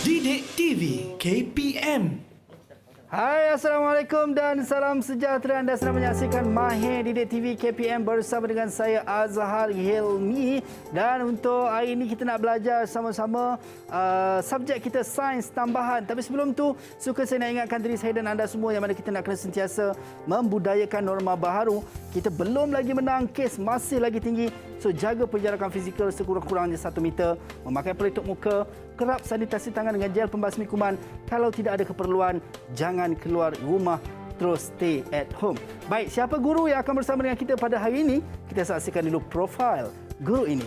Didik TV KPM. Hai, Assalamualaikum dan salam sejahtera. Anda sedang menyaksikan Mahir Didik TV KPM bersama dengan saya Azhar Hilmi. Dan untuk hari ini kita nak belajar sama-sama subjek kita sains tambahan. Tapi sebelum tu, suka saya nak ingatkan diri saya dan anda semua yang mana kita nak kena sentiasa membudayakan norma baharu. Kita belum lagi menang, kes masih lagi tinggi. So, jaga penjarakan fizikal sekurang-kurangnya 1 meter. Memakai pelitup muka, kerap sanitasi tangan dengan gel pembasmi kuman. Kalau tidak ada keperluan, jangan keluar rumah. Terus stay at home. Baik, siapa guru yang akan bersama dengan kita pada hari ini? Kita saksikan dulu profil guru ini.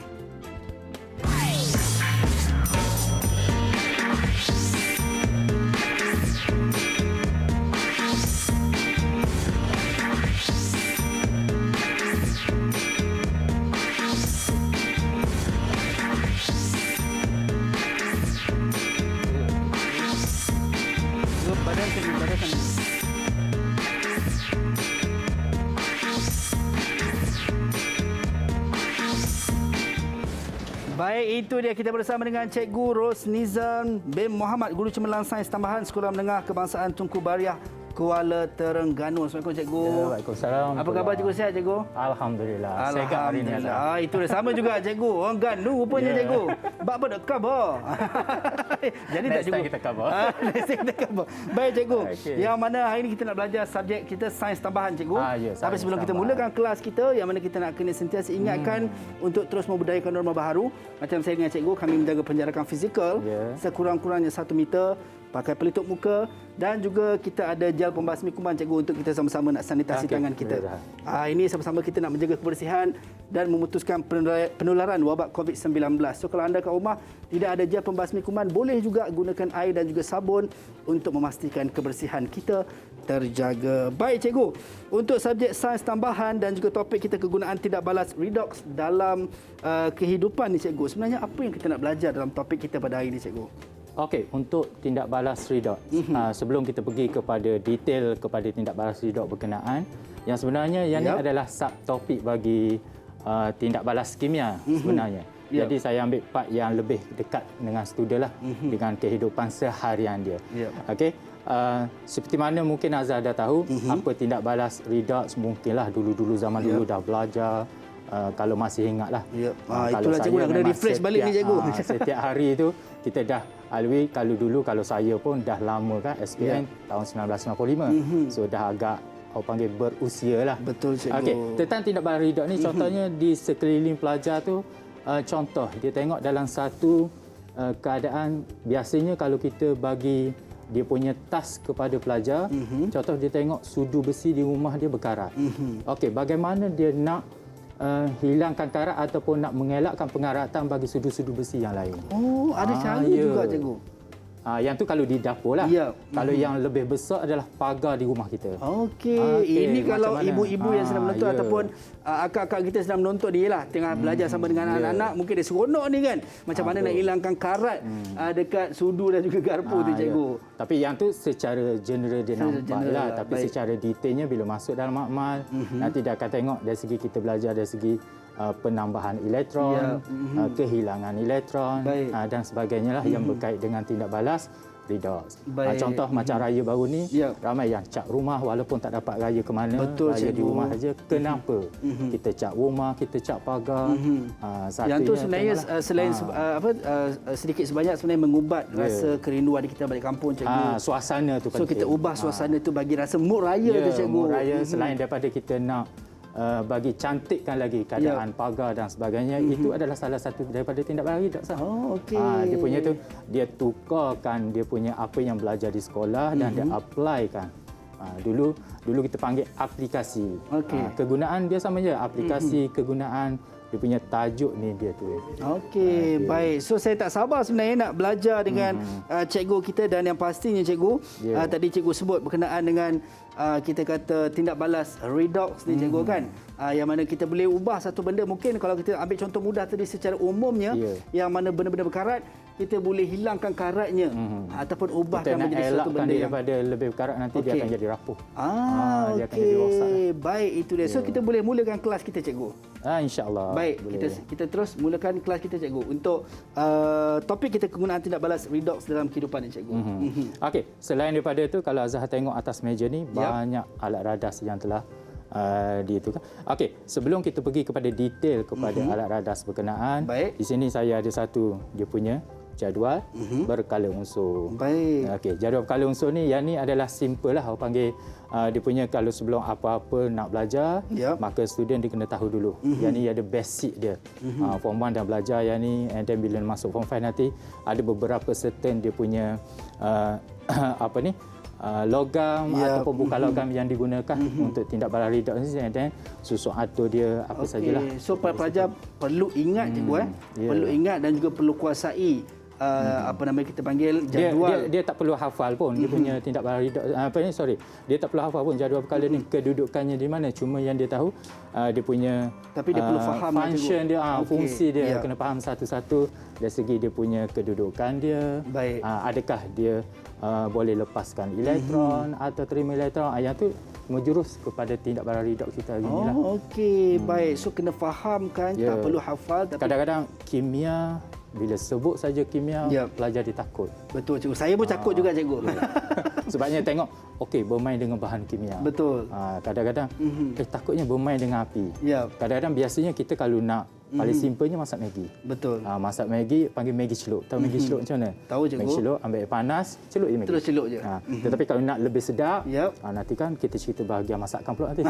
Baik, itu dia kita bersama dengan Cikgu Rosnizam bin Muhammad, Guru Cemerlang Sains Tambahan Sekolah Menengah Kebangsaan Tunku Bariah, Kuala Terengganu. Assalamualaikum Cikgu. Ya, Waalaikumsalam. Apa khabar Cikgu, sihat Cikgu? Alhamdulillah. Alhamdulillah. Itu dah sama juga Cikgu. Orang Ganu rupanya Cikgu. Bak apa dah khabar? Jadi tak Cikgu? Kita khabar. Next time kita khabar. Baik Cikgu. Okay. Yang mana hari ini kita nak belajar subjek kita sains tambahan Cikgu. Ya, Tapi sebelum kita mulakan kelas kita, yang mana kita nak kena sentiasa ingatkan untuk terus membudayakan norma baharu. Macam saya dengan Cikgu, kami menjaga penjarakan fizikal sekurang-kurangnya 1 meter. Pakai pelitup muka dan juga kita ada gel pembasmi kuman Cikgu untuk kita sama-sama nak sanitasi tangan kita. Ini sama-sama kita nak menjaga kebersihan dan memutuskan penularan wabak COVID-19. So kalau anda kat rumah tidak ada gel pembasmi kuman, boleh juga gunakan air dan juga sabun untuk memastikan kebersihan kita terjaga. Baik Cikgu, untuk subjek sains tambahan dan juga topik kita kegunaan tidak balas redox dalam kehidupan ni Cikgu. Sebenarnya apa yang kita nak belajar dalam topik kita pada hari ini Cikgu? Okey, untuk tindak balas redox, sebelum kita pergi kepada detail kepada tindak balas redox berkenaan, yang sebenarnya yang ini adalah subtopik bagi tindak balas kimia sebenarnya. Jadi saya ambil part yang lebih dekat dengan student lah, dengan kehidupan seharian dia. Okey, seperti mana mungkin Azhar dah tahu apa tindak balas redox, mungkinlah dulu-dulu zaman dulu dah belajar. Kalau masih ingatlah. Itulah Cikgu nak kena refresh balik ni Cikgu. Setiap hari itu kita dah lalui. Kalau dulu, kalau saya pun dah lama kan SPM tahun 1995. So dah agak orang panggil berusia lah. Betul Cikgu. Okey, tentang tindak balas redox ni contohnya di sekeliling pelajar tu, contoh dia tengok dalam satu keadaan, biasanya kalau kita bagi dia punya task kepada pelajar, contoh dia tengok sudu besi di rumah dia berkarat. Okey, bagaimana dia nak hilangkan karat ataupun nak mengelakkan pengaratan bagi sudu-sudu besi yang lain. Oh, ada cara juga Cikgu. Yang tu kalau di dapur lah. Kalau yang lebih besar adalah pagar di rumah kita. Okey. Ini kalau ibu-ibu yang sedang menonton ataupun akak-akak kita sedang menonton dia lah, tengah belajar sama dengan anak-anak, mungkin dia seronok ni kan. Macam mana nak hilangkan karat dekat sudu dan juga garpu tu Cikgu. Tapi yang tu secara general dia nampak lah. Tapi secara detailnya bila masuk dalam makmal, nanti dia akan tengok dari segi kita belajar dari segi penambahan elektron, kehilangan elektron dan sebagainya lah yang berkait dengan tindak balas redox. Contoh macam raya baru ni, ramai yang cat rumah walaupun tak dapat raya ke mana, raya di rumah saja. Kenapa? Kita cat rumah, kita cat pagar. Yang tu sebenarnya selain sedikit sebanyak sebenarnya mengubat rasa kerinduan kita balik kampung Cikgu. Suasana tu penting. So kita ubah suasana tu bagi rasa mood raya tu Cikgu. Mood raya selain daripada kita nak bagi cantikkan lagi keadaan pagar dan sebagainya, itu adalah salah satu daripada tindak balas redox. Dia punya tu, dia tukarkan dia punya apa yang belajar di sekolah dan dia applykan. Dulu kita panggil aplikasi. Kegunaan dia sama je, aplikasi kegunaan. Dia punya tajuk ni dia tu. Okey, baik. So saya tak sabar sebenarnya nak belajar dengan cikgu kita, dan yang pastinya cikgu, tadi cikgu sebut berkenaan dengan kita kata tindak balas redox ni cikgu kan. Yang mana kita boleh ubah satu benda, mungkin kalau kita ambil contoh mudah tadi secara umumnya, yang mana benda-benda berkarat, kita boleh hilangkan karatnya ataupun ubahkan menjadi satu benda yang daripada lebih berkarat, nanti dia akan jadi rapuh. Dia akan jadi rosak. Baik, itu dia. So kita boleh mulakan kelas kita cikgu. InsyaAllah. Baik, boleh. kita terus mulakan kelas kita cikgu untuk topik kita kegunaan tindak balas redox dalam kehidupan ni cikgu. Okey, selain daripada itu kalau Azhar tengok atas meja ni banyak alat radas yang telah di itu kan. Okey, sebelum kita pergi kepada detail kepada alat radas berkenaan, Baik. di sini saya ada satu dia punya jadual berkala unsur. Baik. Okey, jadual berkala unsur ni yang ni adalah simple lah orang panggil dia punya kalau sebelum apa-apa nak belajar, maka student dia kena tahu dulu. Yang ni ada basic dia. Form 1 dah belajar yang ni, and then bila masuk form 5 nanti ada beberapa certain dia punya apa ni logam ataupun bukan logam yang digunakan untuk tindak balas redox ni, and then susun atur dia apa sajalah. So para pelajar perlu ingat cikgu perlu ingat dan juga perlu kuasai apa nama kita panggil jadual. Dia tak perlu hafal pun dia punya tindak balas redox dia tak perlu hafal pun jadual berkala ni kedudukannya di mana, cuma yang dia tahu dia punya tapi dia perlu faham function dia, fungsi dia kena faham satu-satu dari segi dia punya kedudukan dia. Baik. Adakah dia boleh lepaskan elektron atau terima elektron, yang tu menjurus kepada tindak balas redox kita hari ni lah. Okey, baik. So kena fahamkan, tak perlu hafal. Tapi kadang-kadang kimia, bila sebut saja kimia, pelajar dia takut. Betul cikgu. Saya pun takut juga cikgu. Sebabnya tengok, okey bermain dengan bahan kimia. Betul. Kadang-kadang takutnya bermain dengan api. Kadang-kadang biasanya kita kalau nak paling simpelnya masak Maggi. Betul. Masak Maggi panggil Maggi celup. Tahu Maggi celup macam mana? Tahu cikgu. Maggi celup, ambil air panas, celup je Maggi. Terus celup je. Tetapi kalau nak lebih sedap, nanti kan kita cerita bahagian masakan pula nanti.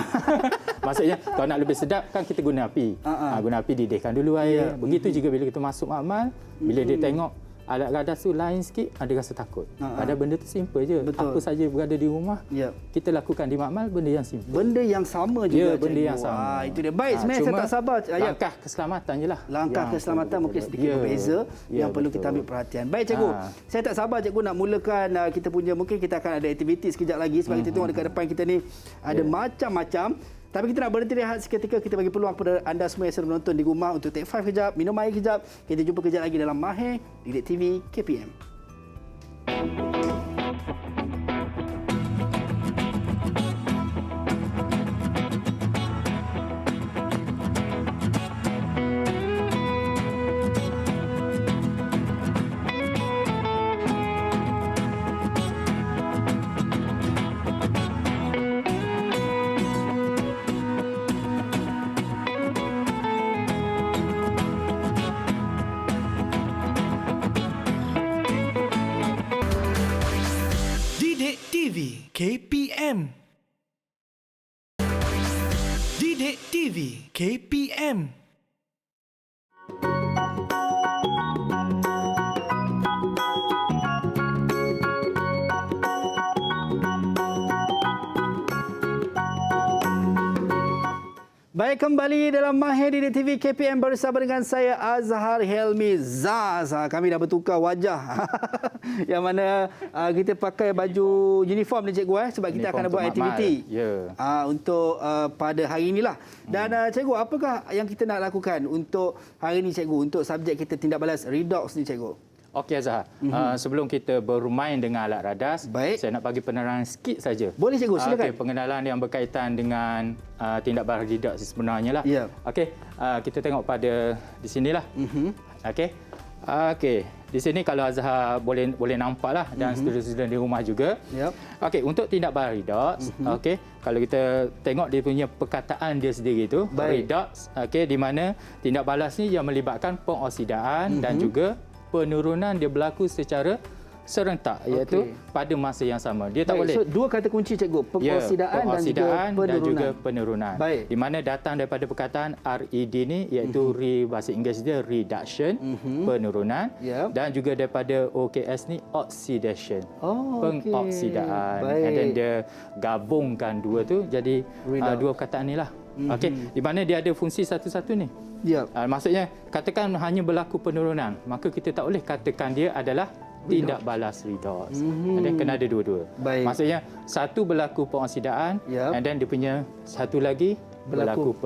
Maksudnya kalau nak lebih sedap kan kita guna api. Guna api, didihkan dulu air. Begitu juga bila kita masuk makmal, bila dia tengok alat radas tu lain sikit, ada rasa takut. Padahal benda tu simple je. Betul. Apa saja berada di rumah, kita lakukan di makmal, benda yang simple. Benda yang sama juga. Benda yang sama. Itu dia. Baik, sebenarnya saya tak sabar. Langkah keselamatan je lah. Langkah keselamatan mungkin sedikit berbeza yang perlu kita ambil perhatian. Baik cikgu, saya tak sabar cikgu nak mulakan kita punya, mungkin kita akan ada aktiviti sekejap lagi sebab kita tengok dekat depan kita ni ada macam-macam. Tapi kita nak berhenti rehat seketika, kita bagi peluang kepada anda semua yang sedang menonton di rumah untuk take 5 kejap, minum air kejap. Kita jumpa kejap lagi dalam Mahir Didik TV KPM. TV KPM. Didik TV KPM. Baik, kembali dalam Mahir Didik TV KPM bersama dengan saya Azhar Helmi Zaz. Kami dah bertukar wajah. Yang mana kita pakai baju uniform ni cikgu sebab kita akan buat aktiviti. Untuk pada hari inilah. Dan cikgu, apakah yang kita nak lakukan untuk hari ini cikgu, untuk subjek kita tindak balas redox ni cikgu? Okey Azhar, sebelum kita bermain dengan alat radas, saya nak bagi penerangan sikit saja. Boleh cikgu, silakan. Okay, pengenalan yang berkaitan dengan tindak balas redox sebenarnya lah. Okey, kita tengok pada di sinilah. Okey. Okey, di sini kalau Azhar boleh nampaklah dan student-student di rumah juga. Okey, untuk tindak balas redox, okey, kalau kita tengok dia punya perkataan dia sendiri tu, redox, okey, di mana tindak balas ni yang melibatkan pengoksidaan dan juga penurunan dia berlaku secara serentak, iaitu pada masa yang sama. Dia tak boleh. So, dua kata kunci cikgu, pengoksidaan dan juga penurunan. Di mana datang daripada perkataan RED ni, iaitu bahasa Inggeris dia reduction, penurunan, dan juga daripada OKS ni oxidation, pengoksidaan. And then dia gabungkan dua tu jadi dua perkataan ni lah. Okey, di mana dia ada fungsi satu-satu ni. Maksudnya katakan hanya berlaku penurunan, maka kita tak boleh katakan dia adalah tindak balas redox. Dia kena ada dua-dua. Maksudnya satu berlaku pengoksidaan, and then dia punya satu lagi berlaku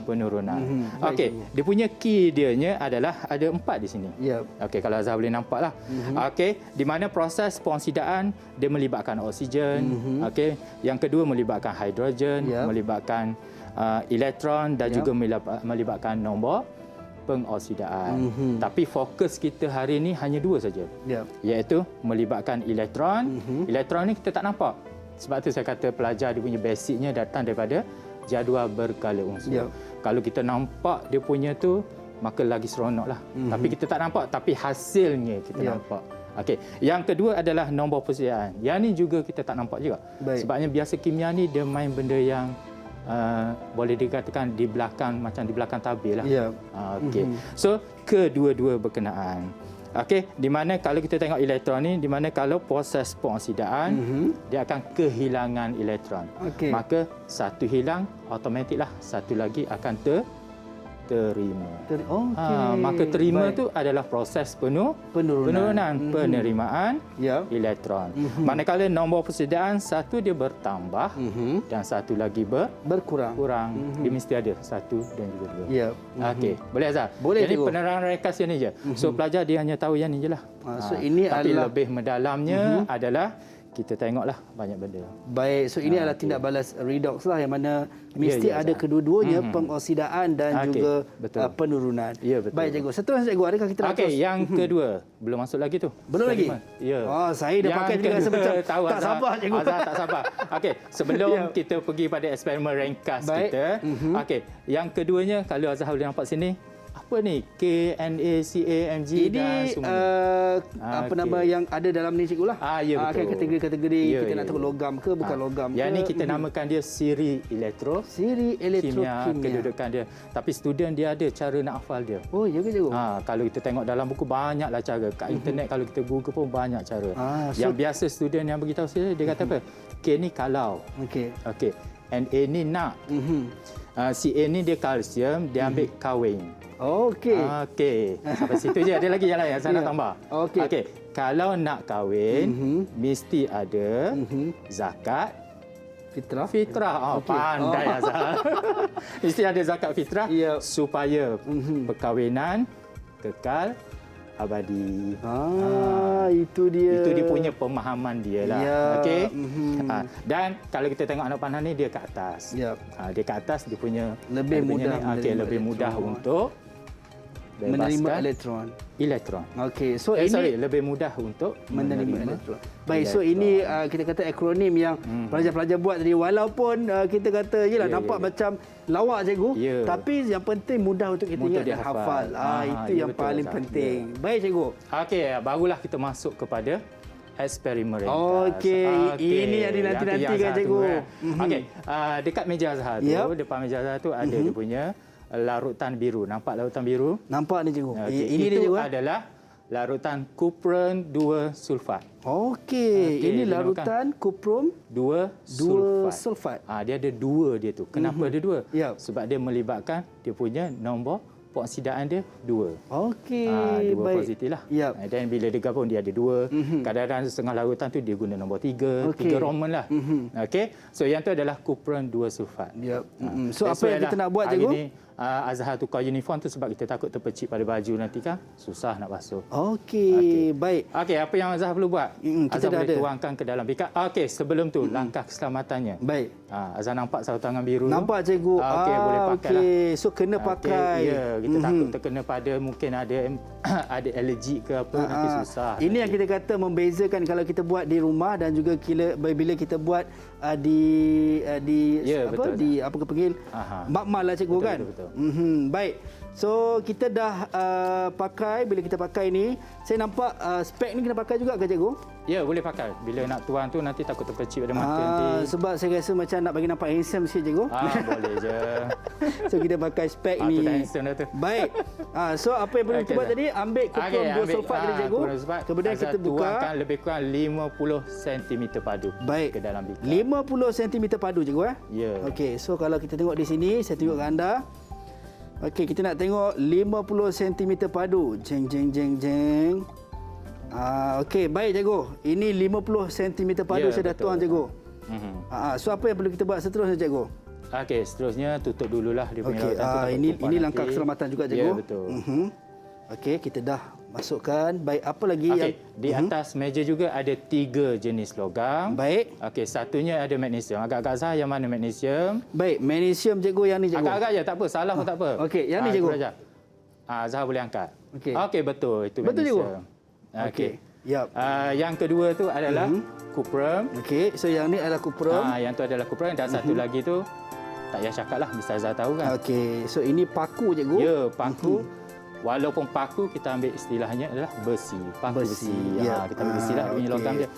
penurunan. Okey, dia punya key dia adalah ada 4 di sini. Okey, kalau Azhar boleh nampaklah. Okey, di mana proses pengoksidaan dia melibatkan oksigen, okey, yang kedua melibatkan hidrogen, melibatkan elektron dan juga melibatkan nombor pengoksidaan. Tapi fokus kita hari ini hanya dua saja. Iaitu melibatkan elektron. Elektron ni kita tak nampak. Sebab tu saya kata pelajar dia punya basicnya datang daripada jadual berkala unsur. Kalau kita nampak dia punya tu, maka lagi seronok lah. Tapi kita tak nampak, tapi hasilnya kita nampak. Okey, yang kedua adalah nombor persediaan. Yang ni juga kita tak nampak juga. Sebabnya biasa kimia ni dia main benda yang boleh dikatakan di belakang, macam di belakang tabir lah. Okey. So kedua-dua berkenaan. Okey, di mana kalau kita tengok elektron ni, di mana kalau proses pengoksidaan dia akan kehilangan elektron. Maka satu hilang, automatiklah satu lagi akan terima. Maka terima tu adalah proses penurunan penerimaan elektron. Manakala nombor persediaan satu dia bertambah dan satu lagi berkurang. Dia mesti ada satu dan juga dua. Okey, boleh Azhar? Boleh. Jadi penerangan ringkas ni je. So pelajar dia hanya tahu yang ni je lah. So ini tapi adalah lebih mendalamnya adalah kita tengoklah banyak benda. Baik, so ini adalah tindak balas redox lah yang mana mesti ada kedua-duanya pengoksidaan dan juga penurunan. Betul. Baik cikgu, seterusnya cikgu, adakah kita nak terus? Yang kedua, belum masuk lagi tu. Belum lagi? Saya dah pakai jadi rasa macam tahu, tak sabar cikgu. Azhar tak sabar. Okey, sebelum kita pergi pada eksperimen ringkas kita. Okey, yang keduanya kalau Azhar boleh nampak sini, apa ni? K, N, A, C, A, M, G dan semua. Apa nama yang ada dalam ni cikgu lah. Ya, betul. Kategori-kategori kita nak tahu logam ke bukan logam ke. Yang ni kita namakan dia siri elektrokimia. Kedudukan dia. Tapi student dia ada cara nak hafal dia. Oh, ya ke cikgu? Kalau kita tengok dalam buku banyaklah cara. Kat internet kalau kita Google pun banyak cara. Yang biasa student yang beritahu saya dia kata apa? K ni kalau. Okey. And A ni nak. CA ni dia kalsium, dia ambil kahwin. Okey. Sampai situ je. Ada lagi yang lain yang saya nak tambah. Okey. Kalau nak kahwin, mesti ada zakat fitrah. Pandai Azhar. Mesti ada zakat fitrah supaya perkahwinan kekal abadi. Itu dia. Itu dia punya pemahaman dia lah. Okey. Dan kalau kita tengok anak panah ni dia ke atas. Dia ke atas dia punya lebih mudah. Lebih mudah untuk menerima elektron. Okey, so ini lebih mudah untuk menerima elektron. Baik, so ini kita kata akronim yang pelajar-pelajar buat tadi, walaupun kita kata nampak macam lawak cikgu, tapi yang penting mudah untuk kita ingat dan hafal. Itu yang paling penting. Baik cikgu. Okey, barulah kita masuk kepada eksperimen ringkas. Ini yang dinanti-nanti kan cikgu. Okey, dekat meja Azhar tu, depan meja Azhar tu ada dia punya larutan biru. Nampak larutan biru? Nampak ni cikgu. Ini dia cikgu adalah larutan kupron 2 sulfat. Ini larutan kupron 2 sulfat. Dia ada dua dia tu. Kenapa ada dua? Sebab dia melibatkan dia punya nombor pengoksidaan dia 2. Dua baik. positif lah. Dan bila dia gabung dia ada 2. Kadang-kadang setengah larutan tu dia guna nombor 3. 3 Roman lah. So yang tu adalah kupron 2 sulfat. So apa yang kita nak buat cikgu? Hari ni Azhar tukar uniform tu sebab kita takut terpercik pada baju nanti kan. Susah nak basuh. Baik. Apa yang Azhar perlu buat? Kita Azhar boleh ada tuangkan ke dalam bikap. sebelum tu langkah keselamatannya. Baik. Azhar nampak sarung tangan biru. Nampak cikgu. Boleh pakai lah. So kena pakai. Kita takut terkena pada mungkin ada alergi ke apa nanti susah. Ini yang kita kata membezakan kalau kita buat di rumah dan juga bila kita buat di apa ke panggil makmal lah cikgu kan. Betul. Baik. So kita dah pakai. Bila kita pakai ni, saya nampak spek ni kena pakai juga ke cikgu? Ya, boleh pakai. Bila nak tuang tu nanti takut terpercik pada mata nanti. Sebab saya rasa macam nak bagi nampak handsome sikit cikgu. Boleh je. So kita pakai spek ni. Tu dah handsome dah tu. Baik. So apa yang perlu kita buat tadi? Ambil kupon 2 sulfat tadi cikgu. Kemudian kita buka. Tuangkan lebih kurang 50 cm padu ke dalam bikap. 50 cm padu cikgu Ya. Okey, so kalau kita tengok di sini, saya tunjuk ke anda. Okey, kita nak tengok 50 cm padu. Jeng. Okey, baik cikgu. Ini 50 cm padu saya dah tuang cikgu. So apa yang perlu kita buat seterusnya cikgu? Seterusnya tutup dululah dia punya larutan tu. Ini langkah keselamatan juga cikgu. Ya, betul. Okey, kita dah Masukkan. Baik, apa lagi yang Okey, di atas meja juga ada 3 jenis logam. Baik. Okey, satunya ada magnesium. Agak-agak Zahar yang mana magnesium? Baik, magnesium cikgu, yang ni cikgu. Agak-agak je, tak apa. Salah pun tak apa. Okey, yang ni, cikgu. Itu saja. Zahar boleh angkat. Okey. Okey, betul. Itu Betul, cikgu? magnesium. Okey. Yap. Yang kedua tu adalah cuprum. Okey, so yang ni adalah cuprum. Yang tu adalah cuprum dan satu lagi tu tak payah cakap lah, Mr. Azhar tahu kan. Okey, so ini paku cikgu. Ya, paku. Walaupun paku kita ambil istilahnya adalah besi. Paku besi. Ya. Kita ambil istilah punya okey. logam dia.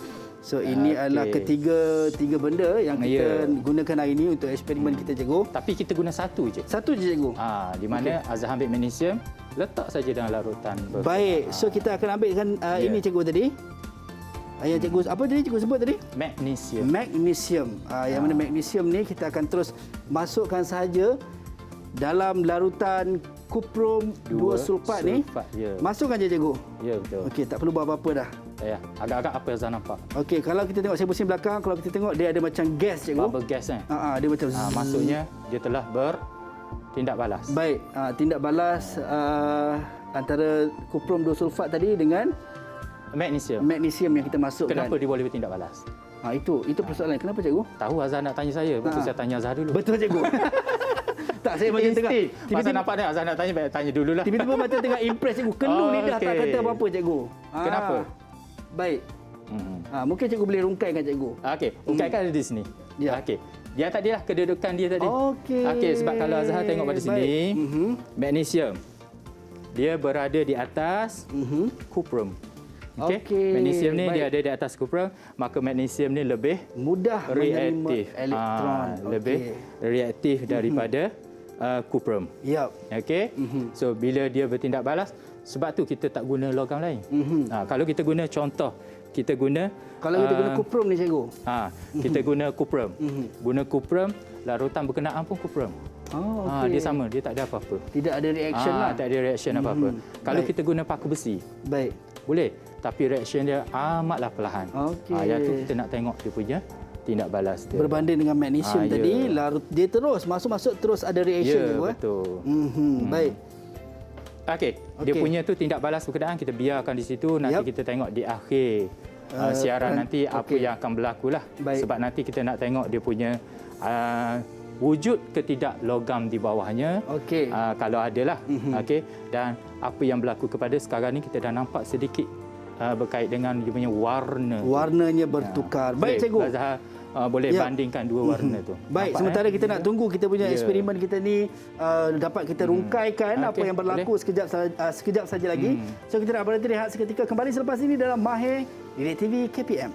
So ini adalah tiga benda yang kita gunakan hari ini untuk eksperimen kita cikgu. Tapi kita guna satu je. Satu je cikgu. Di mana Azhar ambil magnesium, letak saja dalam larutan. Baik, so kita akan ambilkan ini cikgu tadi. Yang cikgu apa tadi cikgu sebut tadi? Magnesium. Magnesium. Yang mana magnesium ni kita akan terus masukkan sahaja dalam larutan kuprum 2 sulfat ni. Ya. Masukkan je cikgu. Ya, betul. Okey, tak perlu buat apa-apa dah. Ya, agak-agak apa yang Azhar nampak? Okey, kalau kita tengok saya pusing belakang, kalau kita tengok dia ada macam gas cikgu. Bubble gas kan? Dia macam Maksudnya dia telah bertindak balas. Baik, tindak balas antara kuprum 2 sulfat tadi dengan magnesium yang kita masukkan. Kenapa dia boleh bertindak balas? Itu persoalan. Kenapa cikgu? Tahu Azhar nak tanya saya, betul saya tanya Azhar dulu. Betul cikgu. Tak, saya macam tengah. Masa nampak ni Azhar nak tanya, baik tanya dululah. Tiba-tiba macam tengah impress cikgu. Kelu lidah tak kata apa-apa cikgu. Kenapa? Baik. Mungkin cikgu boleh rungkaikan cikgu. Okey, rungkaikan ada di sini. Ya. Okey. Dia tadilah kedudukan dia tadi. Okey. Okey, sebab kalau Azhar tengok pada sini, magnesium dia berada di atas kuprum. Okey. Magnesium ni dia ada di atas kuprum, maka magnesium ni lebih mudah reaktif. menerima elektron. Lebih reaktif daripada kuprum. Yap. Okey. So bila dia bertindak balas, sebab tu kita tak guna logam lain. Kalau kita guna contoh, kita guna kalau kita guna kuprum ni cikgu. Kita guna kuprum. Guna kuprum, larutan berkenaan pun kuprum. Dia sama, dia tak ada apa-apa. Tidak ada reaction lah. Tak ada reaction apa-apa. Kalau kita guna paku besi, baik. Boleh, tapi reaction dia amatlah perlahan. Okey. Yang tu kita nak tengok dia punya tindak balas dia. Berbanding dengan magnesium tadi, larut dia terus masuk terus ada reaction cikgu. Betul. Baik. Okey, dia punya tu tindak balas berkenaan kita biarkan di situ, nanti kita tengok di akhir siaran nanti apa yang akan berlaku lah. Sebab nanti kita nak tengok dia punya wujud ketidak logam di bawahnya. Kalau ada lah. Okey, dan apa yang berlaku kepada sekarang ni kita dah nampak sedikit berkait dengan dia punya warna. Warnanya bertukar. Baik cikgu. Boleh bandingkan dua warna tu. Baik, sementara kita nak tunggu kita punya eksperimen kita ni dapat kita rungkaikan apa yang berlaku sekejap saja lagi. So kita nak berhenti rehat seketika, kembali selepas ini dalam Mahir Didik TV KPM.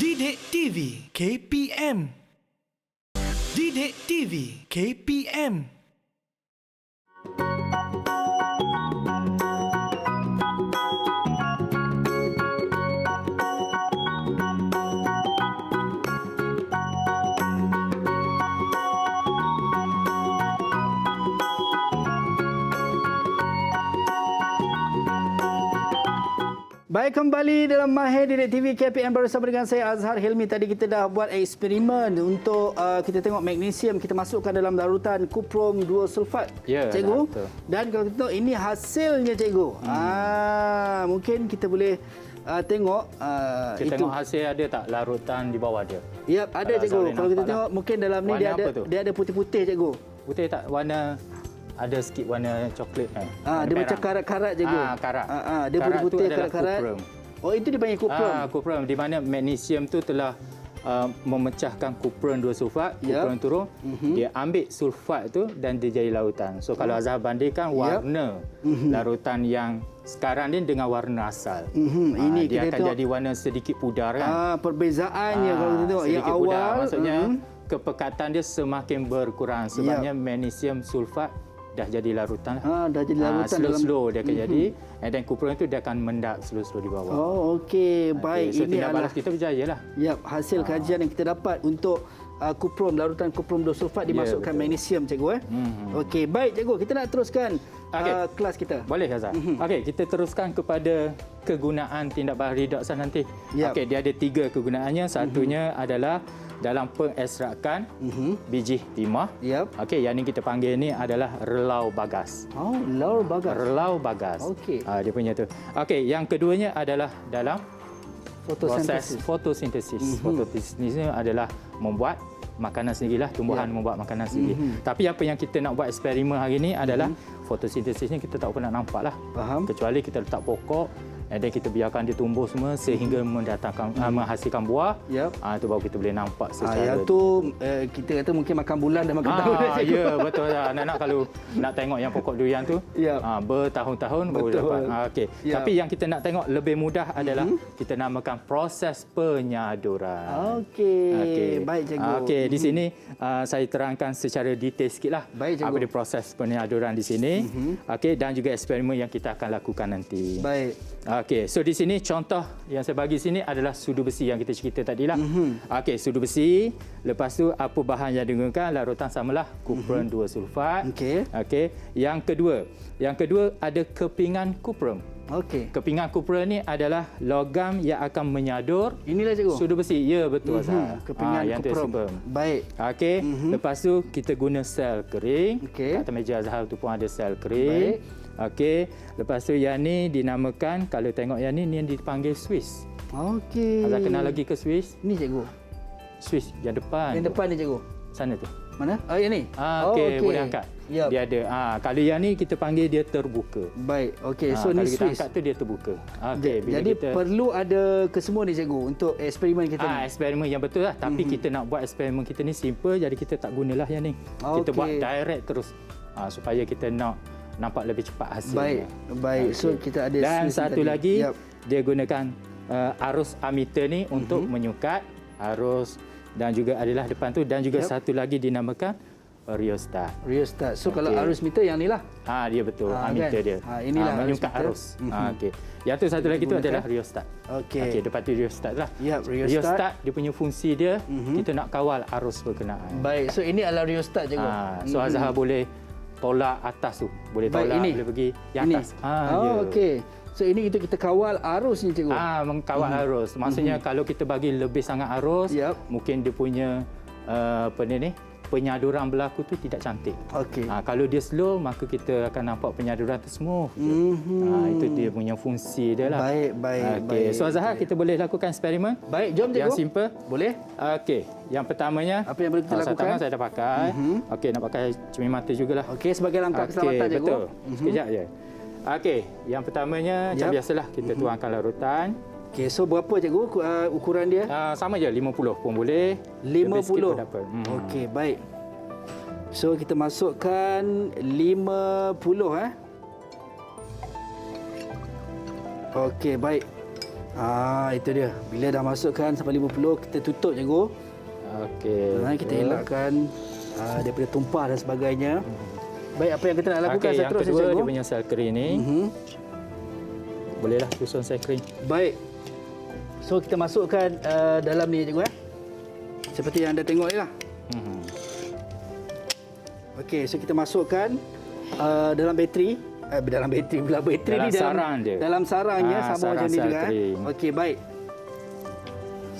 Didik TV KPM. Didik TV KPM. Baik, kembali dalam Mahir Didik TV KPM bersama dengan saya Azhar Hilmi. Tadi kita dah buat eksperimen untuk kita tengok magnesium kita masukkan dalam larutan kuprum 2 sulfat. Ya, cikgu. betul. Dan kalau kita tengok ini hasilnya cikgu. Mungkin kita boleh tengok kita itu. tengok hasil ada tak larutan di bawah dia? Ya, ada cikgu. Kalau kita tengok mungkin dalam ni Warna apa tu? dia ada putih-putih cikgu. Putih tak? Warna ada sikit warna coklat kan? Dia macam karat-karat cikgu. Karat. Dia Karat tu putih adalah karat-karat. kuprum. Oh, itu dipanggil kuprum. Kuprum di mana magnesium tu telah memecahkan kuprum 2 sulfat, kuprum turun, dia ambil sulfat tu dan dia jadi lautan. So kalau Azhar bandingkan warna larutan yang sekarang ni dengan warna asal. Ini dia kita akan jadi warna sedikit pudar kan? Perbezaannya kalau kita tengok yang pudar, awal maksudnya kepekatan dia semakin berkurang sebabnya magnesium sulfat dah jadi larutan lah. Dah jadi larutan slow dia akan jadi, and then kupron tu dia akan mendap slow di bawah. Oh, okey. Baik, So ini tindak adalah balas kita berjaya lah. hasil kajian yang kita dapat untuk kuprom, larutan kuprom dosulfat dimasukkan magnesium, cikgu. Okey, baik cikgu, kita nak teruskan kelas kita. Boleh, Azhar. Okey, kita teruskan kepada kegunaan tindak balas redoxan nanti. Okey, dia ada 3 kegunaannya. Satunya adalah dalam pengekstrakan biji timah. Okey, yang ni kita panggil ni adalah relau bagas. Oh, relau bagas. Relau bagas. Okey. Dia punya tu. Okey, yang keduanya adalah dalam proses Fotosintesis. fotosintesis. Fotosintesis ni adalah membuat makanan sendirilah, tumbuhan membuat makanan sendiri. Tapi apa yang kita nak buat eksperimen hari ini adalah fotosintesis ni kita tak pernah nampak lah. Faham. Kecuali kita letak pokok, dan kita biarkan dia tumbuh semua sehingga mendatangkan menghasilkan buah. Itu baru kita boleh nampak secara. Yang tu kita kata mungkin makan bulan dan makan tahun. Ya, betul lah. Anak-anak kalau nak tengok yang pokok durian tu bertahun-tahun baru dapat. Okey. Tapi yang kita nak tengok lebih mudah adalah kita namakan proses penyaduran. Okey. Baik, cikgu. Okey, di sini saya terangkan secara detail sikitlah apa dia proses penyaduran di sini. Okey, dan juga eksperimen yang kita akan lakukan nanti. Baik. Okey, so di sini contoh yang saya bagi sini adalah sudu besi yang kita cerita tadilah. Okey, sudu besi. Lepas tu apa bahan yang digunakan? Larutan samalah, kupron 2 sulfat. Okey. Yang kedua ada kepingan kupron. Okey. Kepingan kupron ni adalah logam yang akan menyadur Inilah cikgu. sudu besi. Ya, betul Azhar. Kepingan yang tu kupron. simple. Baik. Okey, lepas tu kita guna sel kering. Okey. Atas meja Azhar tu pun ada sel kering. Okey, lepas tu yang ni dinamakan, kalau tengok yang ni yang dipanggil Swiss. Okey. Azhar kenal lagi ke Swiss? Ni cikgu. Swiss yang depan. Yang depan ni cikgu. Sana tu. Mana? Yang ni. Okey, boleh angkat. Yep. Dia ada. Kalau yang ni kita panggil dia terbuka. Baik. Okey, so Kalau ni kita Swiss. angkat tu dia terbuka. Okey, bila Jadi kita perlu ada kesemua ni cikgu untuk eksperimen kita ni. eksperimen yang betul lah. Tapi kita nak buat eksperimen kita ni simple, jadi kita tak gunalah yang ni. Kita buat direct terus. Supaya kita nak nampak lebih cepat hasilnya. Baik. So kita ada dan Swiss satu tadi. lagi dia gunakan arus ammeter ni untuk menyukat arus, dan juga adalah depan tu, dan juga satu lagi dinamakan rheostat. Rheostat. So kalau arus meter yang ni lah. Dia betul, ammeter kan? dia. Inilah menyukat arus. Okey. Yang tu satu lagi tu adalah rheostat. Okey. Depan tu rheostat lah. Rheostat. Rheostat dia punya fungsi dia kita nak kawal arus berkenaan. Baik. So ini adalah rheostat cikgu. So Azhar boleh tolak atas tu. Boleh tolak, boleh pergi yang atas. Okey. So ini kita kawal arus ni cikgu. Mengkawal arus. Maksudnya kalau kita bagi lebih sangat arus, mungkin dia punya penyaduran berlaku tu tidak cantik. Okey. Kalau dia slow, maka kita akan nampak penyaduran tu smooth. Itu dia punya fungsi dia lah. Baik. So Azhar, kita boleh lakukan eksperimen. Baik, jom cikgu. Yang simple. Boleh? Okey. Yang pertamanya, apa yang perlu kita lakukan? tangan saya dah pakai. Okey, nak pakai cermin mata jugalah. Okey, sebagai langkah keselamatan cikgu. Betul. Sekejap je. Okey, yang pertamanya macam biasalah kita tuangkan larutan. Okey, so berapa cikgu ukuran dia? Sama je, 50 pun boleh. 50. Lebih sikit pun dapat. Okey, baik. So kita masukkan 50 Okey, baik. Itu dia. Bila dah masukkan sampai 50, kita tutup cikgu. Okey. Kita elakkan daripada tumpah dan sebagainya. Baik, apa yang kita nak lakukan yang seterusnya kedua, cikgu? dia punya sel kering ni. Bolehlah susun sel kering. Baik. So kita masukkan dalam ni cikgu seperti yang anda tengok ni lah. Okey, so kita masukkan dalam bateri. Dalam bateri pula, bateri dalam ni dalam sarang dia. Dalam sarangnya sama sarang macam ni sel juga. kering. Okey, baik.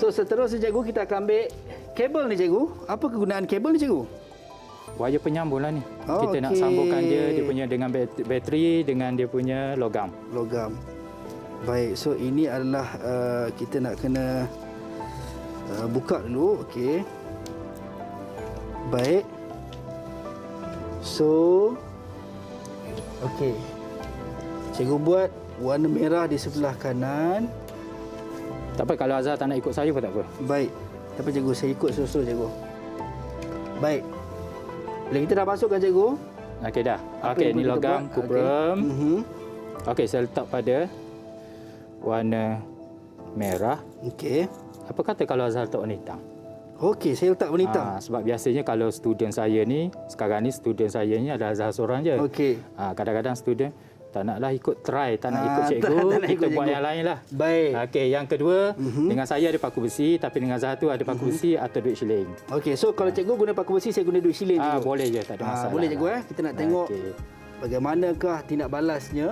So seterusnya cikgu, kita akan ambil kabel ni cikgu. Apa kegunaan kabel ni cikgu? Wire penyambung lah ni. Kita nak sambungkan dia punya dengan bateri dengan dia punya logam. Baik, so ini adalah kita nak kena buka dulu. Okey. Baik. So okey. Cikgu buat warna merah di sebelah kanan. Tak apa, kalau Azhar tak nak ikut saya pun tak apa. Baik. Tak apa cikgu, saya ikut susul cikgu. Baik. Bila kita dah masukkan cikgu. Okey dah. Okey, ni logam kuprum. Okey, saya letak pada warna merah. Okey. Apa kata kalau Azhar letak warna hitam? Okey, saya letak warna hitam. Sebab biasanya kalau student saya ni, sekarang ni student saya ni adalah Azhar seorang je. Okey. Kadang-kadang student tak naklah ikut try, tak nak ikut cikgu, tak nak kita ikut buat cikgu. yang lain lah. Baik. Okey, yang kedua, dengan saya ada paku besi, tapi dengan Azhar tu ada paku besi atau duit shilling. Okey, so kalau cikgu guna paku besi, saya guna duit shilling cikgu. Boleh je, tak ada masalah. Boleh cikgu Kita nak tengok Okey. bagaimanakah tindak balasnya.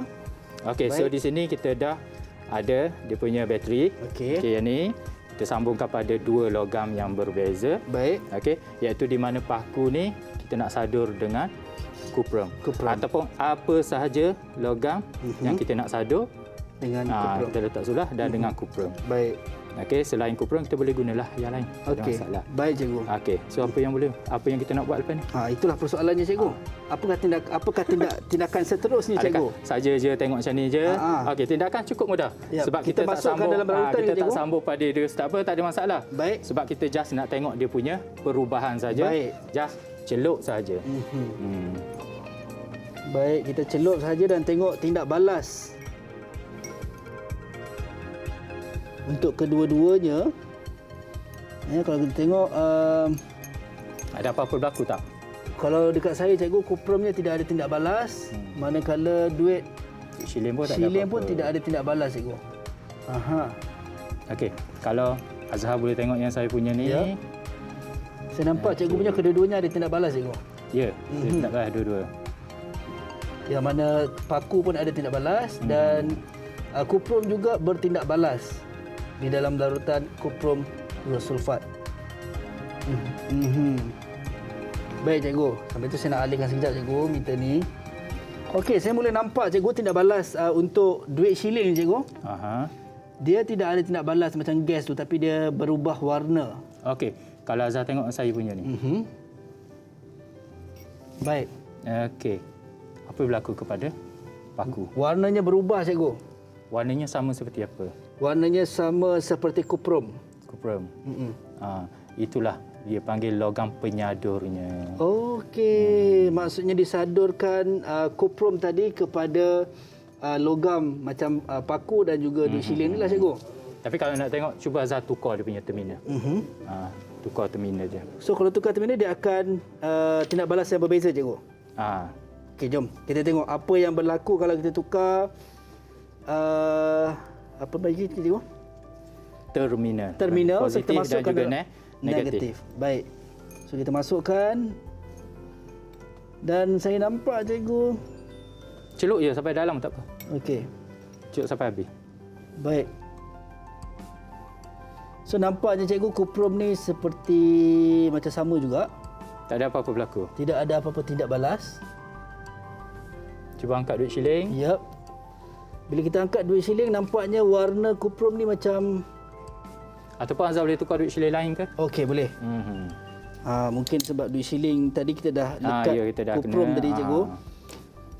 Okey, so di sini kita dah ada dia punya bateri. Okey. Okey, yang ni kita sambungkan pada dua logam yang berbeza. Baik. Okey, iaitu di mana paku ni kita nak sadur dengan kuprum. Ataupun apa sahaja logam yang kita nak sadur Dengan kuprum. kita letak sulah dan dengan kuprum. Baik. Okey, selain kuprum kita boleh gunalah yang lain. Tak ada Okey. masalah. Baik cikgu. Okey, so apa yang kita nak buat lepas ni? Itulah persoalannya cikgu. Apakah tindakan seterusnya cikgu? Saja je tengok macam ni je. Okey, tindakan cukup mudah. Ya, Sebab kita kita, tak masukkan sambung dalam larutan kita ke, tak cikgu? sambung pada dia tak apa, tak ada masalah. Baik. Sebab kita just nak tengok dia punya perubahan saja. Baik. Just celuk saja. Baik, kita celup saja dan tengok tindak balas. Untuk kedua-duanya, kalau kita tengok, Ada apa-apa berlaku tak? kalau dekat saya cikgu, kuprumnya tidak ada tindak balas, manakala duit Shilling pun tak ada shilling apa-apa. pun tidak ada tindak balas cikgu. Okey, kalau Azhar boleh tengok yang saya punya ni. Ya. Saya nampak cikgu punya kedua-duanya ada tindak balas cikgu. Ya, dia tak balas dua-dua. Yang mana paku pun ada tindak balas dan kuprum juga bertindak balas di dalam larutan kuprum sulfat. Baik cikgu, sampai tu saya nak alihkan sekejap cikgu meter ni. Okey, saya mula nampak cikgu tindak balas untuk duit shilling cikgu. Dia tidak ada tindak balas macam gas tu, tapi dia berubah warna. Okey, kalau Azhar tengok saya punya ni. Baik. Okey. Apa berlaku kepada paku? Warnanya berubah cikgu. Warnanya sama seperti apa? Warnanya sama seperti kuprum. Kuprum. Itulah dia panggil logam penyadurnya. Okey, maksudnya disadurkan kuprum tadi kepada logam macam paku dan juga duit shilling ni lah cikgu. Tapi kalau nak tengok, cuba Azhar tukar dia punya terminal. Tukar terminal je. So kalau tukar terminal dia akan tindak balas yang berbeza cikgu. Okey, jom kita tengok apa yang berlaku kalau kita tukar apa bagi cikgu? Terminal. So kita Positif dan masukkan juga dalam negatif. Baik. So kita masukkan dan saya nampak cikgu. Celuk je sampai dalam tak apa. Okey. Celuk sampai habis. Baik. So nampaknya cikgu kuprum ni seperti macam sama juga. Tak ada apa-apa berlaku. Tidak ada apa-apa tindak balas. Cuba angkat duit shilling. Yap. Bila kita angkat duit shilling, nampaknya warna kuprum ni macam... Ataupun Azhar boleh tukar duit shilling lain ke? Okey, boleh. Mungkin sebab duit shilling tadi kita dah lekat ya, kita dah kuprum kena. tadi cikgu.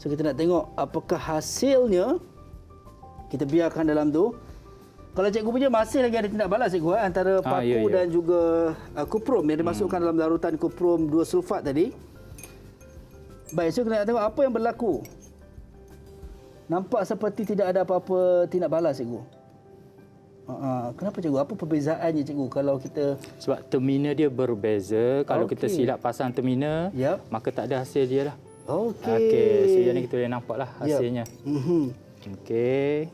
So kita nak tengok apakah hasilnya. Kita biarkan dalam tu. Kalau cikgu punya masih lagi ada tindak balas cikgu antara paku ya. dan juga kuprum yang dimasukkan dalam larutan kuprum 2 sulfat tadi. Baik, so kita nak tengok apa yang berlaku. Nampak seperti tidak ada apa-apa tindak balas cikgu. Kenapa cikgu? Apa perbezaannya cikgu kalau kita... Sebab terminal dia berbeza. Kalau kita silap pasang terminal, maka tak ada hasil dia lah. Okey, so yang ni kita boleh nampak lah hasilnya. Okey.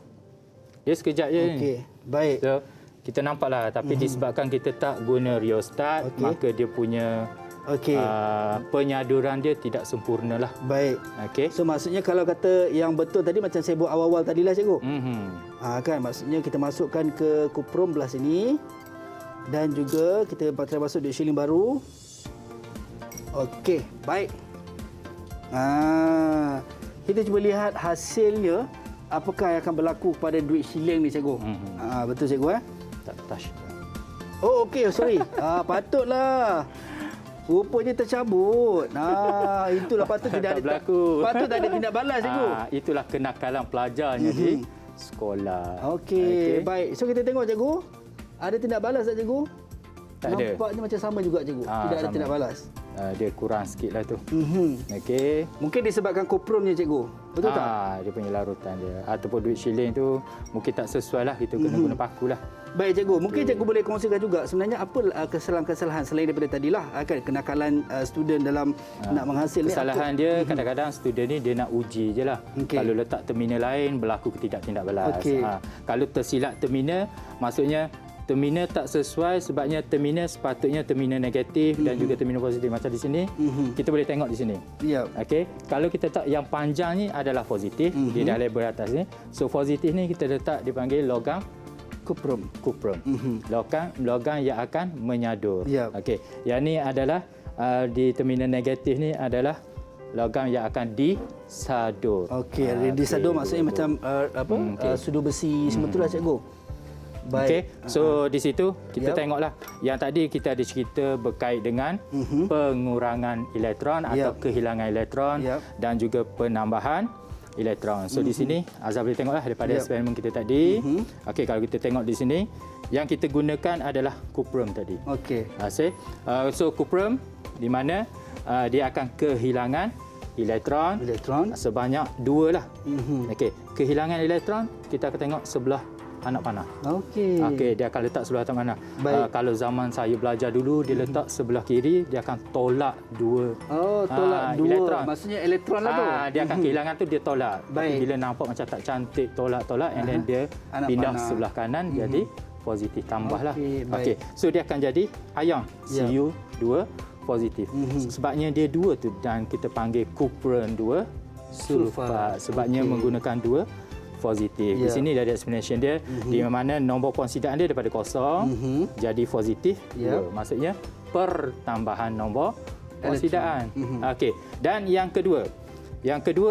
Dia sekejap je ni. Okey, baik. So, kita nampak lah. Tapi disebabkan kita tak guna rheostat, maka dia punya penyaduran dia tidak sempurna lah. Baik. Okey. So maksudnya kalau kata yang betul tadi macam saya buat awal-awal tadilah cikgu. Kan maksudnya kita masukkan ke kuprum belah sini dan juga kita patut masuk duit shilling baru. Okey, baik. Kita cuba lihat hasilnya apakah yang akan berlaku pada duit shilling ni cikgu. Betul cikgu Tak touch. Oh okey, sorry. Patutlah. Rupanya tercabut. Itulah patut tidak ada berlaku. Patut tak ada tindak balas cikgu. Itulah kenakalan pelajarnya di sekolah. Okey, baik. So kita tengok cikgu. Ada tindak balas tak cikgu? Tak ada. Nampaknya macam sama juga cikgu. Tidak ada sama. tindak balas. dia kurang sikit lah tu. Okey. Mungkin disebabkan kuprumnya cikgu. Betul tak? Dia punya larutan dia. Ataupun duit shilling tu mungkin tak sesuai lah. Kita kena guna paku lah. Baik cikgu, mungkin cikgu boleh kongsikan juga sebenarnya apa kesalahan-kesalahan selain daripada tadilah kan kenakalan student dalam nak menghasil ni. Kesalahan dia kadang-kadang student ni dia nak uji je lah. Kalau letak terminal lain berlaku tindak balas. Kalau tersilap terminal, maksudnya terminal tak sesuai sebabnya terminal sepatutnya terminal negatif dan juga terminal positif. Macam di sini, kita boleh tengok di sini. Okey, kalau kita tak yang panjang ni adalah positif, dia dah label atas ni. So positif ni kita letak dipanggil logam kuprum. Logam yang akan menyadur. Okey, yang ni adalah di terminal negatif ni adalah logam yang akan disadur. Okey, disadur maksudnya macam sudu besi semua itulah cikgu. Okey, so di situ kita tengoklah. Yang tadi kita ada cerita berkait dengan pengurangan elektron atau kehilangan elektron dan juga penambahan elektron. So di sini Azhar boleh tengoklah daripada eksperimen kita tadi. Okey, kalau kita tengok di sini yang kita gunakan adalah kuprum tadi. Okey. So kuprum di mana dia akan kehilangan elektron sebanyak 2 lah. Okey, kehilangan elektron kita akan tengok sebelah anak panah. Okey, dia akan letak sebelah anak panah. Kalau zaman saya belajar dulu, dia letak sebelah kiri, dia akan tolak 2. Tolak 2. Elektron. Maksudnya elektron lah tu. Dia akan kehilangan tu dia tolak. Tapi bila nampak macam tak cantik, tolak and then dia anak pindah panah sebelah kanan jadi positif tambahlah. Okey. So dia akan jadi ion Cu2 positif. Sebabnya dia 2 tu dan kita panggil kupron 2 sulfat sebabnya menggunakan 2 positif. Di sini dari explanation dia di mana nombor konsidaan dia daripada kosong jadi positif 2. Maksudnya pertambahan nombor konsidaan. Okey. Dan yang kedua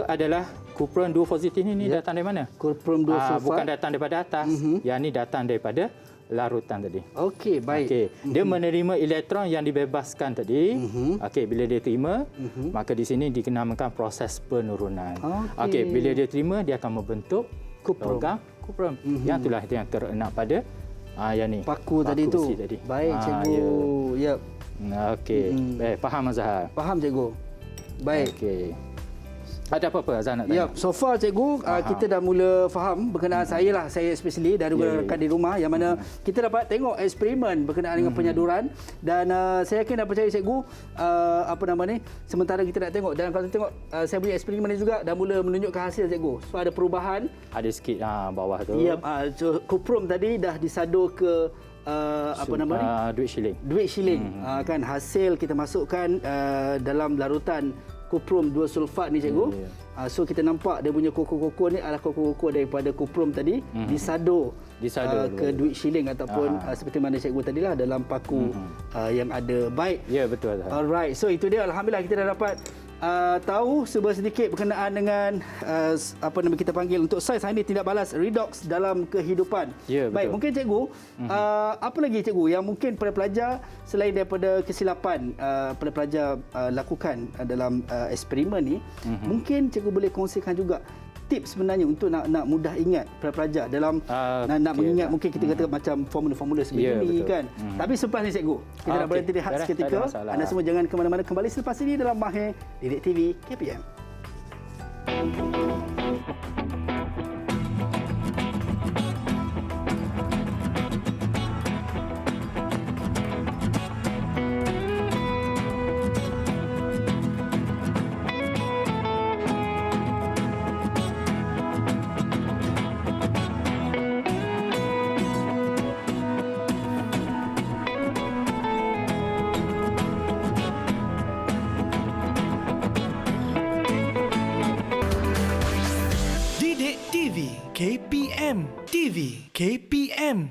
adalah kupron 2 positif ni datang dari mana? Kupron 2 sulfat. Bukan datang daripada atas. Yang ni datang daripada larutan tadi. Okey, baik. Okey, dia menerima elektron yang dibebaskan tadi. Okey, bila dia terima, maka di sini dinamakan proses penurunan. Okey, bila dia terima, dia akan membentuk logam kuprum. Yang itulah yang terenak pada yang ni. Paku tadi tu. Baik, cikgu. Yap. Okey. Baik, faham Azhar? Faham cikgu. Baik. Okey. Ada apa-apa Azhar nak tanya? Ya, so far cikgu kita dah mula faham berkenaan saya especially dan juga rakan di rumah yang mana kita dapat tengok eksperimen berkenaan dengan penyaduran dan saya yakin dan percaya cikgu sementara kita nak tengok dan kalau tengok saya punya eksperimen ni juga dah mula menunjukkan hasil cikgu. So ada perubahan. Ada sikit bawah tu. Ya, kuprum tadi dah disadur ke duit shilling. Kan hasil kita masukkan dalam larutan kuprum 2 sulfat ni cikgu. So kita nampak dia punya koko-koko ni adalah koko-koko daripada kuprum tadi disadur ke duit shilling ataupun seperti mana cikgu tadilah dalam paku yang ada. Baik. Ya, betul. Alright. So itu dia, alhamdulillah kita dah dapat tahu sedikit berkenaan dengan kita panggil untuk saiz ini tindak balas redox dalam kehidupan. Ya, betul. Baik, mungkin cikgu apa lagi cikgu yang mungkin para pelajar selain daripada kesilapan para pelajar lakukan dalam eksperimen ni, mungkin cikgu boleh kongsikan juga tips sebenarnya untuk nak mudah ingat para pelajar dalam nak mengingat mungkin kita kata macam formula-formula sebegini kan. Tapi selepas ni cikgu, kita nak berhenti rehat seketika. Anda semua jangan ke mana-mana, kembali selepas ini dalam Mahir Didik TV KPM. KPM TV KPM.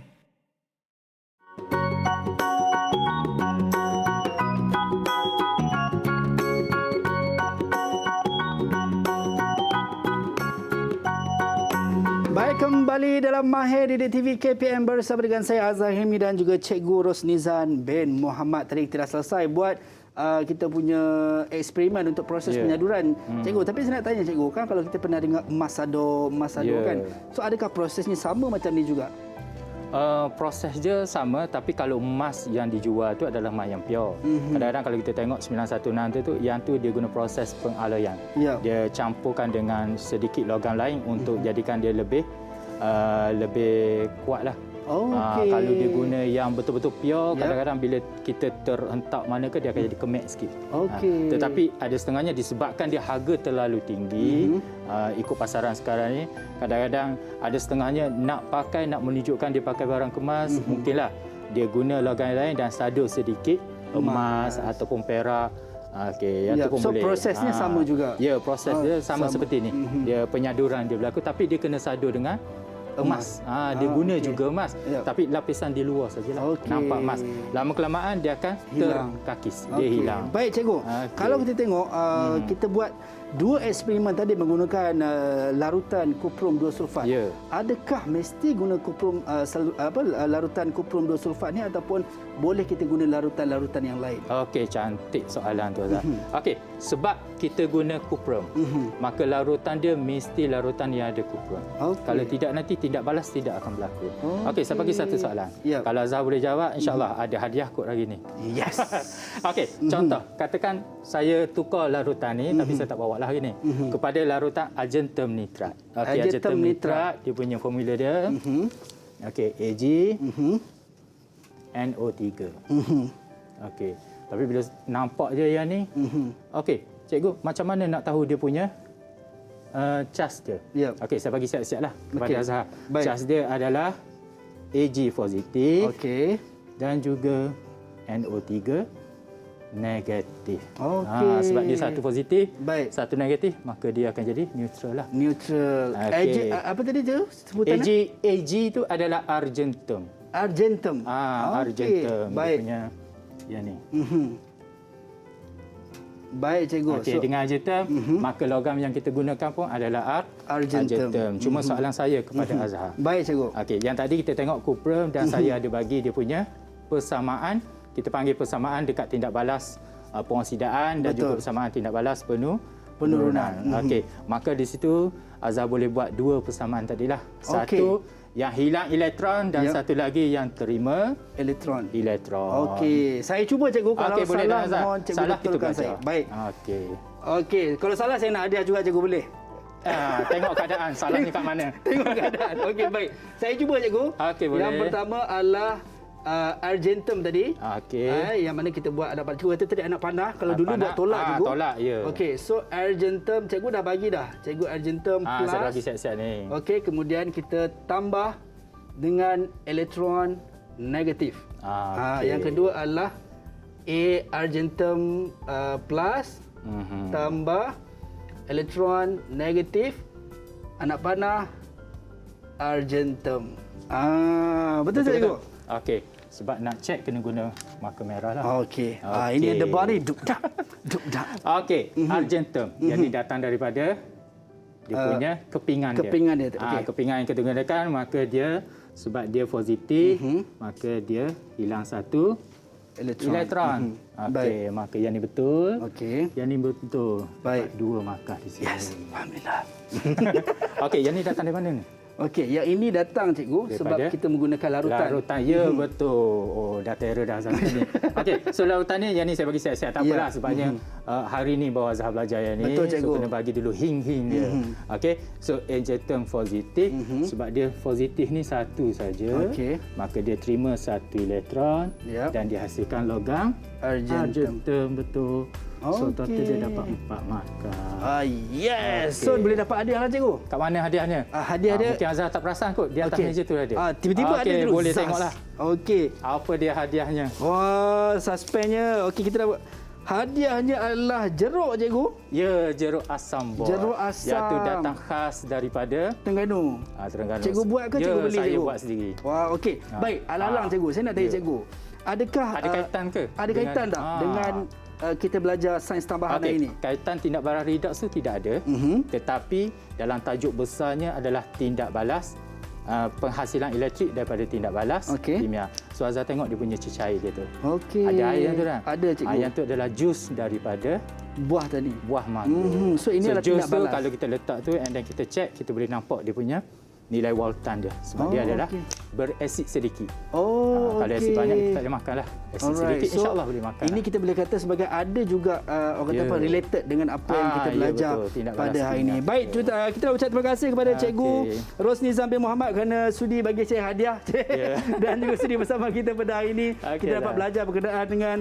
Baik, kembali dalam Mahir Didik TV KPM bersama dengan saya Azhar Hilmi dan juga Cikgu Rosnizan bin Muhammad. Tadi kita dah selesai buat kita punya eksperimen untuk proses penyaduran. Cikgu, tapi saya nak tanya cikgu, kan kalau kita pernah dengar emas sado kan. So adakah prosesnya sama macam ni juga? Proses dia sama, tapi kalau emas yang dijual tu adalah emas yang pure. Kadang-kadang kalau kita tengok 916 tu yang tu dia guna proses pengalloyan. Ya. Dia campurkan dengan sedikit logam lain untuk jadikan dia lebih kuat lah. Oh, okey. Kalau dia guna yang betul-betul pure, kadang-kadang bila kita terhentak mana ke dia akan jadi kemek sikit. Okey. Tetapi ada setengahnya disebabkan dia harga terlalu tinggi, ikut pasaran sekarang ni, kadang-kadang ada setengahnya nak menunjukkan dia pakai barang kemas, mungkinlah dia guna logam lain dan sadu sedikit emas ataupun perak. Okey, yang tu pun So boleh. prosesnya sama juga. Ya, proses dia sama seperti ni. Dia penyaduran dia berlaku, tapi dia kena sadu dengan emas. Dia guna juga emas, tapi lapisan di luar sajalah. Okey. Nampak emas. Lama kelamaan dia akan terkakis, dia Okey. hilang. Baik cikgu. Okey. Kalau kita tengok kita buat 2 eksperimen tadi menggunakan larutan kuprum 2 sulfat. Ya. Adakah mesti guna kuprum larutan kuprum 2 sulfat ni ataupun boleh kita guna larutan-larutan yang lain? Okey, cantik soalan tu Azhar. Okey, sebab kita guna kuprum, maka larutan dia mesti larutan yang ada kuprum. Okey. Kalau tidak, nanti tindak balas tidak akan berlaku. Okey, saya bagi satu soalan. Ya. Kalau Azhar boleh jawab, insya-Allah ada hadiah kot hari ni. Yes. Okey, contoh, katakan saya tukar larutan ni tapi saya tak bawa lah hari ni kepada larutan argentum nitrat. Okey, argentum nitrat dia punya formula dia. Okey, Ag NO3. Okey. Tapi bila nampak je yang ni, okey, cikgu macam mana nak tahu dia punya charge dia? Ya. Okey, saya bagi siap-siap lah kepada Okey. Azhar. Baik. Charge dia adalah Ag positif Okey. dan juga NO3 negatif. Okey. Sebab dia satu positif, Baik. satu negatif, maka dia akan jadi neutral lah. Neutral. Okey. Apa tadi tu sebutan? Ag tu adalah argentum. Argentum. Okey. Argentum. Baik. Dia punya yang ni. Baik cikgu. Okey, dengan argentum, maka logam yang kita gunakan pun adalah Argentum. Cuma soalan saya kepada Azhar. Baik cikgu. Okey, yang tadi kita tengok kuprum dan saya ada bagi dia punya persamaan. Kita panggil persamaan dekat tindak balas pengosidaan dan juga persamaan tindak balas penurunan. Okey, maka di situ Azhar boleh buat 2 persamaan tadilah. Satu yang hilang elektron dan satu lagi yang terima Elektron. elektron. Okey, saya cuba cikgu. Kalau Okey, boleh salah dah, Azhar. mohon cikgu Salah kita betulkan belajar. saya. Baik. Okey. Okey, kalau salah saya nak hadiah juga cikgu, boleh? Tengok keadaan salahnya kat mana. Tengok keadaan. Okey, baik. Saya cuba cikgu. Okey, boleh. Yang pertama adalah argentum tadi. Okey. Yang mana kita buat dapat cikgu kata tadi anak panah. Kalau Anak dulu panah. buat tolak cikgu. Tolak, ya. Okey, so argentum cikgu dah bagi dah. Cikgu argentum plus. Saya bagi siap-siap ni. Okey, kemudian kita tambah dengan elektron negatif. Okey. Yang kedua adalah A argentum plus tambah elektron negatif anak panah argentum. Betul tak cikgu? Okey. Sebab nak cek kena guna marker merah lah. Okey. Ini ada bar ni duk dak duk dak. Okey, argentum. Yang ini datang daripada dia punya kepingan dia. Kepingan dia. Okey. Kepingan yang kita gunakan, maka dia sebab dia positif, maka dia hilang satu elektron. Okey, maka yang ni betul. Okey. Yang ni betul. Baik. Dapat 2 markah di sini. Yes, alhamdulillah. Okey, yang ni datang dari mana ni? Okey, yang ini datang cikgu sebab Daripada kita menggunakan larutan. Larutan, ya betul. Oh, dah terror dah Azhar ni. Okey, so larutan ni, yang ni saya bagi siap-siap. Tak apalah sebabnya hari ni bawa Azhar belajar yang ni. Betul, cikgu. So, kena bagi dulu hing-hing dia. Okey, so argentum positif. Sebab dia positif ni satu saja. Okey. Maka dia terima satu elektron Yap. dan dihasilkan logam Argentum. betul. So, total Okey. dia dapat 4 markah. Yes. Okey. So boleh dapat hadiah lah cikgu. Kat mana hadiahnya? Hadiah dia. Mungkin Azhar tak perasan kot. Di atas meja tu ada. Tiba-tiba ada Okey, terus. boleh Zas. tengoklah. Okey. Apa dia hadiahnya? Wah, suspensnya. Okey, kita dah buat. Hadiahnya adalah jeruk cikgu. Ya, jeruk asam bor. Jeruk asam. Yang tu datang khas daripada Terengganu. Terengganu. Cikgu buat ke cikgu beli saya cikgu? buat sendiri. Wah, okey. Baik, alang-alang cikgu. Saya nak tanya cikgu. Adakah Ada kaitan ke? Ada kaitan tak dengan kita belajar sains tambahan hari ini? Kaitan tindak balas redox tu tidak ada. Tetapi dalam tajuk besarnya adalah tindak balas penghasilan elektrik daripada tindak balas kimia. So Azhar tengok dia punya cecair dia tu. Okey. Ada air yang tu kan? Ada cikgu. Yang tu adalah jus daripada Buah tadi. buah mangga. So ini adalah jus tindak tu balas. kalau kita letak tu and then kita check, kita boleh nampak dia punya nilai waltan dia. Sebab dia adalah berasid sedikit. Oh, Kalau asid banyak kita tak boleh makan lah. Asid sedikit So, insya-Allah boleh makan. Ini kita boleh kata sebagai ada juga orang kata apa related dengan apa yang kita belajar betul. Tindak pada balas hari kimia. ini. Baik, kita nak ucap terima kasih kepada Cikgu Rosni Zambil Muhammad kerana sudi bagi saya hadiah dan juga sudi bersama kita pada hari ini. Kita dapat belajar berkenaan dengan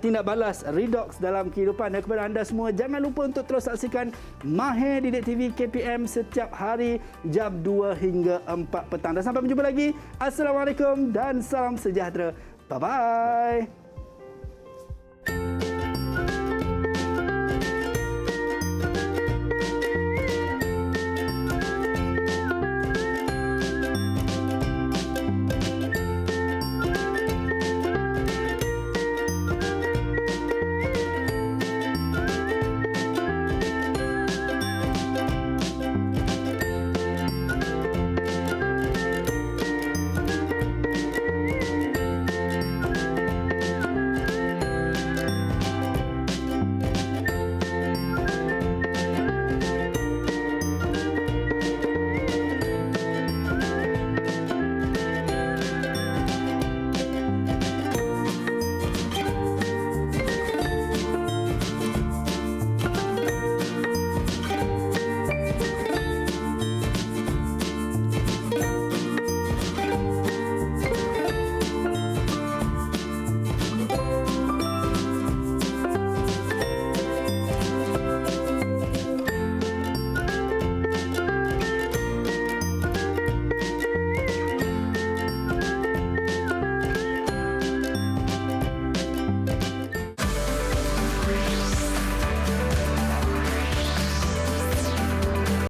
tindak balas redox dalam kehidupan. Dan kepada anda semua, jangan lupa untuk terus saksikan Mahir Didik TV KPM setiap hari jam 2 hingga 4 petang. Dan sampai berjumpa lagi. Assalamualaikum dan salam sejahtera. Bye-bye.